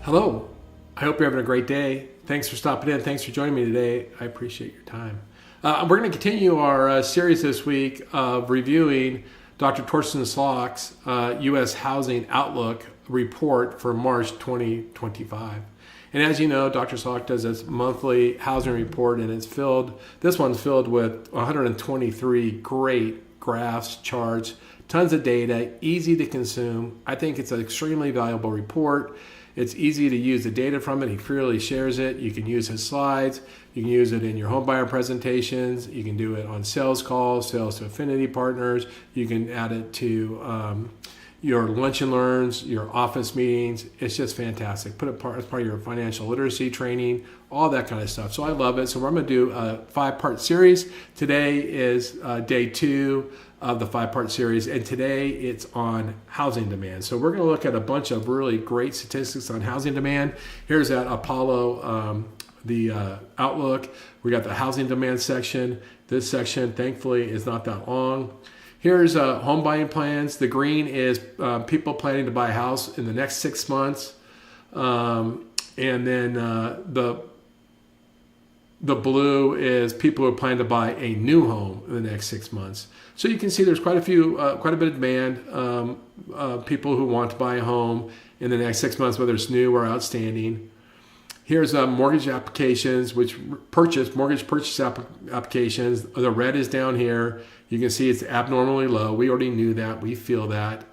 Hello. I hope you're having a great day. Thanks for stopping in. Thanks for joining me today. I appreciate your time. We're going to continue our series this week of reviewing Dr. Torsten Slok's U.S. Housing Outlook report for March 2025. And as you know, Dr. Slok does this monthly housing report, and this one's filled with 123 great graphs, charts, tons of data, easy to consume. I think it's an extremely valuable report. It's easy to use the data from it. He freely shares it. You can use his slides. You can use it in your home buyer presentations. You can do it on sales calls, sales to affinity partners. You can add it to your lunch and learns, your office meetings. It's just fantastic. Put it as part of your financial literacy training, all that kind of stuff. So I love it. So I'm going to do a 5-part series. Today is day 2 of the 5-part series, and today it's on housing demand. So we're going to look at a bunch of really great statistics on housing demand. Here's that Apollo, the Outlook. We got the housing demand section. This section, thankfully, is not that long. Here's home buying plans. The green is people planning to buy a house in the next 6 months. And then the blue is people who are planning to buy a new home in the next 6 months. So you can see there's quite a bit of demand. People who want to buy a home in the next 6 months, whether it's new or outstanding. Here's mortgage applications, mortgage purchase applications. The red is down here. You can see it's abnormally low. We already knew that. We feel that.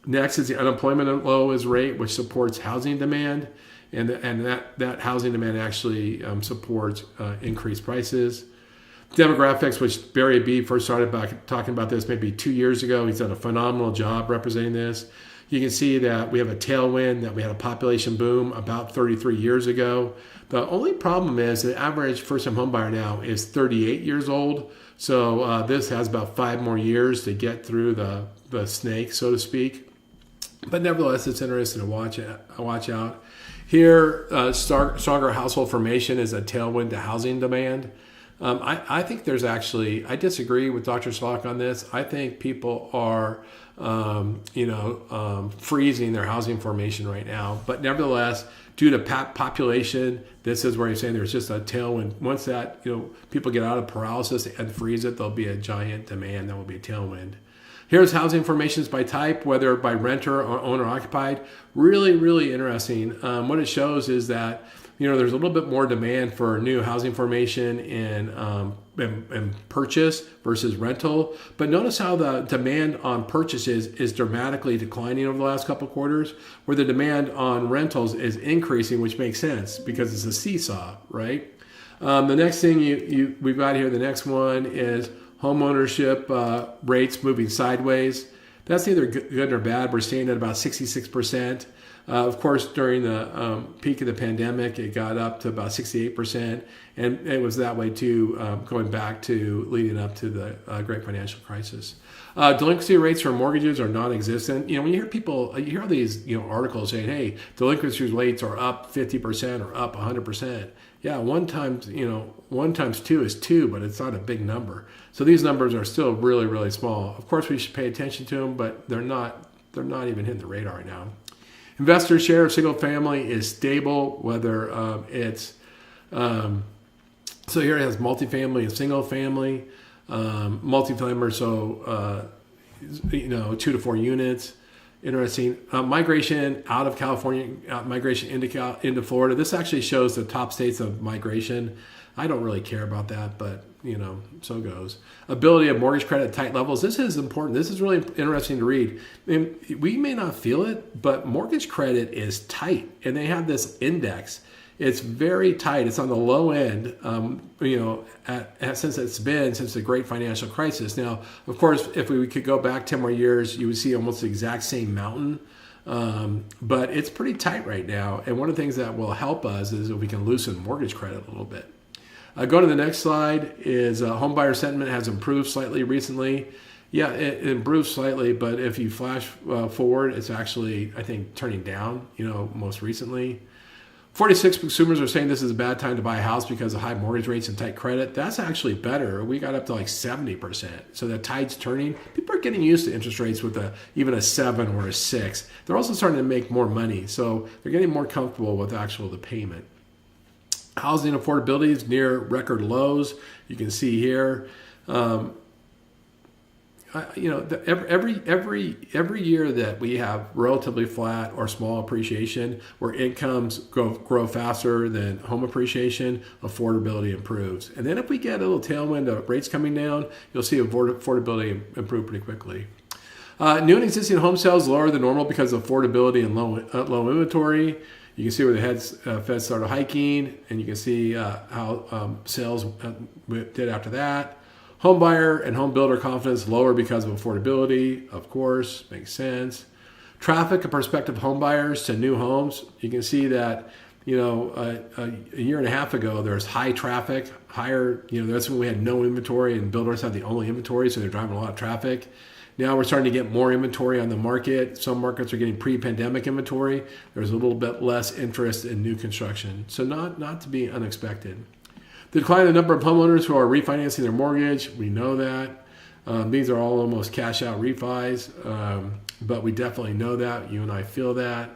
Next is the unemployment rate, which supports housing demand. And that housing demand actually supports increased prices. Demographics, which Barry B. first started talking about this maybe 2 years ago. He's done a phenomenal job representing this. You can see that we have a tailwind, that we had a population boom about 33 years ago. The only problem is the average first-time home buyer now is 38 years old. So this has about 5 more years to get through the snake, so to speak. But nevertheless, it's interesting to watch out. Here, stronger household formation is a tailwind to housing demand. I think there's actually, I disagree with Dr. Slok on this. I think people are, freezing their housing formation right now. But nevertheless, due to population, this is where he's saying there's just a tailwind. Once that, people get out of paralysis and freeze it, there'll be a giant demand that will be a tailwind. Here's housing formations by type, whether by renter or owner occupied. Really, really interesting. What it shows is that there's a little bit more demand for new housing formation and purchase versus rental. But notice how the demand on purchases is dramatically declining over the last couple of quarters, where the demand on rentals is increasing, which makes sense because it's a seesaw, right? The next thing we've got here, the next one is home ownership rates moving sideways. That's neither good nor bad. We're staying at about 66%. Of course, during the peak of the pandemic, it got up to about 68%, and it was that way too, going back to leading up to the Great Financial Crisis. Delinquency rates for mortgages are non-existent. When you hear all these articles saying, "Hey, delinquency rates are up 50% or up 100%." Yeah, one times 2 is 2, but it's not a big number. So these numbers are still really, really small. Of course, we should pay attention to them, but they're not even hitting the radar right now. Investor share of single family is stable, whether it's so here it has multifamily and single family. Multifamily, so 2 to 4 units. Interesting. Migration out of California, migration into Florida. This actually shows the top states of migration. I don't really care about that, but so goes. Ability of mortgage credit at tight levels. This is important. This is really interesting to read. We may not feel it, but mortgage credit is tight, and they have this index. It's very tight. It's on the low end, since the Great Financial Crisis. Now, of course, if we could go back 10 more years, you would see almost the exact same mountain. But it's pretty tight right now. And one of the things that will help us is if we can loosen mortgage credit a little bit. Go to the next slide is home buyer sentiment has improved slightly recently. Yeah, it improved slightly, but if you flash forward, it's actually, I think, turning down, most recently. 46 consumers are saying this is a bad time to buy a house because of high mortgage rates and tight credit. That's actually better. We got up to like 70%. So the tide's turning. People are getting used to interest rates with even a 7 or a 6. They're also starting to make more money. So they're getting more comfortable with the payment. Housing affordability is near record lows. You can see here. Every year that we have relatively flat or small appreciation, where incomes grow faster than home appreciation, affordability improves. And then if we get a little tailwind of rates coming down, you'll see affordability improve pretty quickly. New and existing home sales lower than normal because of affordability and low inventory. You can see where the Fed started hiking, and you can see how sales did after that. Home buyer and home builder confidence lower because of affordability, of course, makes sense. Traffic of prospective home buyers to new homes. You can see that, a year and a half ago, there's high traffic, higher, that's when we had no inventory and builders had the only inventory, so they're driving a lot of traffic. Now we're starting to get more inventory on the market. Some markets are getting pre-pandemic inventory. There's a little bit less interest in new construction. So not to be unexpected. The decline in the number of homeowners who are refinancing their mortgage, we know that. These are all almost cash out refis, but we definitely know that. You and I feel that.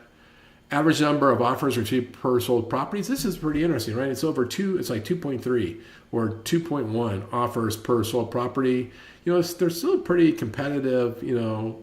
Average number of offers received per sold properties. This is pretty interesting, right? It's over 2, it's like 2.3 or 2.1 offers per sold property. There's still a pretty competitive,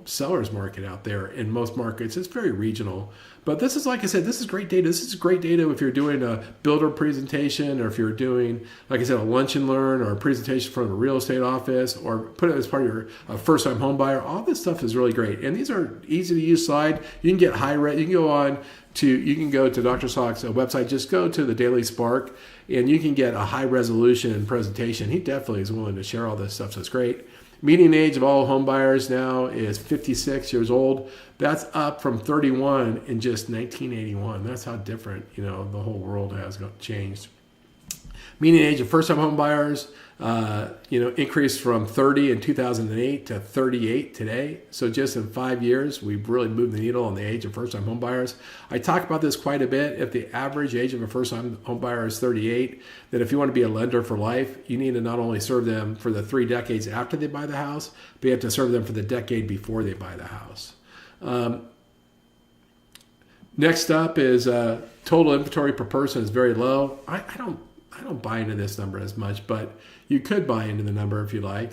seller's market out there in most markets. It's very regional. But this is, like I said, this is great data. This is great data if you're doing a builder presentation, or if you're doing, like I said, a lunch and learn, or a presentation from a real estate office, or put it as part of your first-time home buyer. All this stuff is really great. And these are easy to use slide. You can get high rate. You can go to Dr. Slok's website. Just go to the Daily Spark, and you can get a high resolution presentation. He definitely is willing to share all this stuff, so it's great. Median age of all home buyers now is 56 years old. That's up from 31 in just 1981. That's how different, the whole world has changed. Median age of first-time home buyers, increased from 30 in 2008 to 38 today. So just in 5 years, we've really moved the needle on the age of first-time home buyers. I talk about this quite a bit. If the average age of a first-time home buyer is 38, then if you want to be a lender for life, you need to not only serve them for the 3 decades after they buy the house, but you have to serve them for the decade before they buy the house. Next up is total inventory per person is very low. I don't buy into this number as much, but you could buy into the number if you like.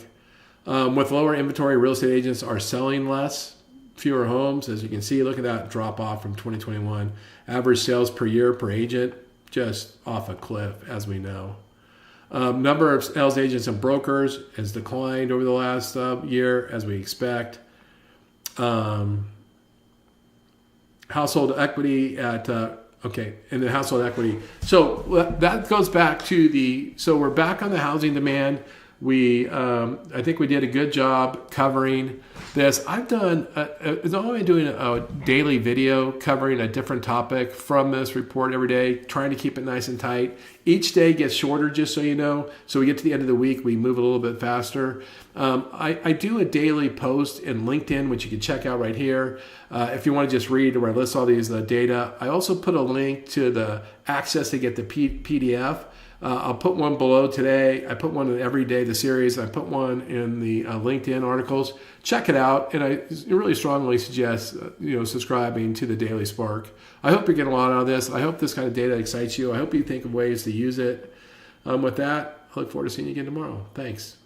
With lower inventory, real estate agents are selling less, fewer homes. As you can see, look at that drop off from 2021. Average sales per year per agent, just off a cliff, as we know. Number of sales agents and brokers has declined over the last year, as we expect. Household equity at... in the household equity. So that goes back to so we're back on the housing demand. I think we did a good job covering this. I've only doing a daily video covering a different topic from this report every day, trying to keep it nice and tight. Each day gets shorter, just so you know. So we get to the end of the week, we move a little bit faster. I do a daily post in LinkedIn, which you can check out right here. If you want to just read where I list all these data. I also put a link to the access to get the PDF. I'll put one below today. I put one in every day, the series. I put one in the LinkedIn articles. Check it out. And I really strongly suggest, subscribing to the Daily Spark. I hope you're getting a lot out of this. I hope this kind of data excites you. I hope you think of ways to use it. With that, I look forward to seeing you again tomorrow. Thanks.